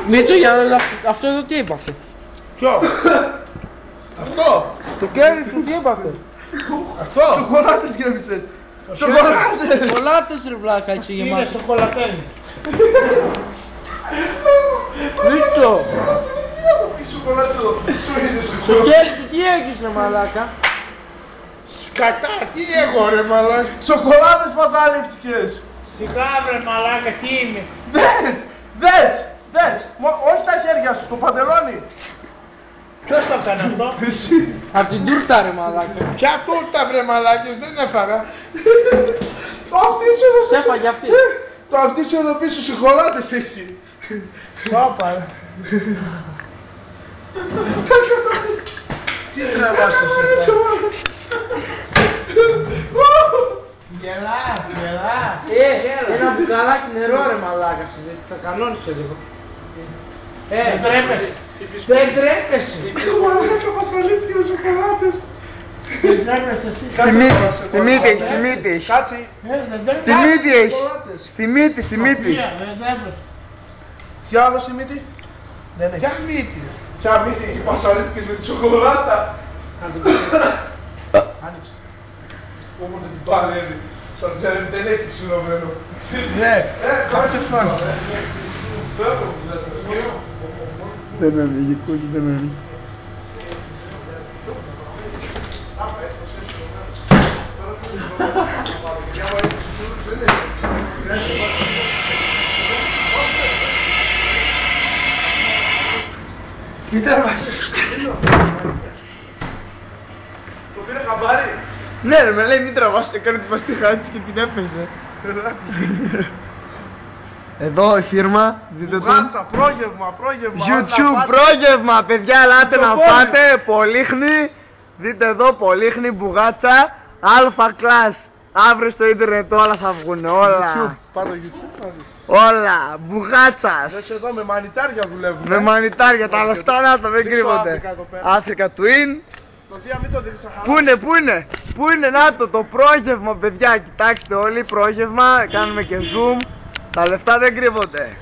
Μίτσο, αυτό εδώ τι έπαθε? Ποιο? Αυτό! Το κέρδη σου τι έπαθε? Αυτό! Σοκολάτες γέμισες! Σοκολάτες! Σοκολάτες ρε βλάκα έτσι Είναι γεμάτο. σοκολατένι. Μίτσο, Σοκολάτες εδώ! Σου είναι το σοκολάτες! κέρδη σου τι έχεις ρε μαλάκα? Σκατά, τι εγώ ρε μαλάκα. Σοκολάτες παζάλευτηκες! Σιγά βρε μαλάκα, τι είμαι. Δες! Όχι τα χέρια σου, το παντελόνι! Ποιος το έκανε αυτό? Εσύ! Απ' την τούρτα ρε μαλάκα. Ποια τούρτα βρε μαλάκες, δεν έφαγα. Το αυτί σου εδώ Σε πίσω! έφαγε αυτή. Το αυτί σου εδώ πίσω σοκολάτες έχει! Σόπα ρε. Τι τραβάς εσύ? Γελάς. Ένα μπουκαλάκι νερό ρε μαλάκα συζήτησα, κανόνισε λίγο. Δεν τρέπεσαι. Δεν τρέπεσαι. Μαλάκα παζαλίστηκε με σοκολάτες! Δεν τρέπεσαι εσύ. Στη μύτη έχει, στη μύτη έχει. Κάτσε! Στη μύτη έχει. Στη μύτη, στη μύτη. Δεν τρέπεσαι. Για άλλο στη μύτη! Δεν έχει. Ποια μύτη? Ποια μύτη, εκεί παζαλίστηκες με τη σοκολάτα! Άνοιξε. Όποτε την παλεύει, σαν τζέρεμι δεν έχει σουρωμένο. Ναι, κάτσε φρόνο. Δεν με βγήκε, κούτσι δεν με βγήκε. Τι τραβάς? Το πήρε χαμπάρι. Ναι ρε, με λέει μην τραβάς, έκανε την παστίχα της και την έπαιζε. Εδώ η φίρμα, δείτε το. Μπουγάτσα, πρόγευμα. YouTube πρόγευμα, παιδιά, ελάτε να πάτε, Πολύχνη. Δείτε εδώ, Πολύχνη, μπουγάτσα, αλφα κλάς. Αύριο στο ίντερνετ όλα θα βγουν, όλα. Πάρ' το YouTube να δεις. Όλα, μπουγάτσας. Δες εδώ με μανιτάρια δουλεύουν. Με μανιτάρια, τα λεφτά να τα δεν Δείξω κρύβονται. Αφρικα εδώ πέρα. Αφρικα Twin. Το Δία μην το δείχνεις σαν χαρά. Πού είναι, να το πρόγευμα παιδιά, κοιτάξτε όλοι, πρόγευμα, κάνουμε και zoom. Τα λεφτά δεν κρύβονται.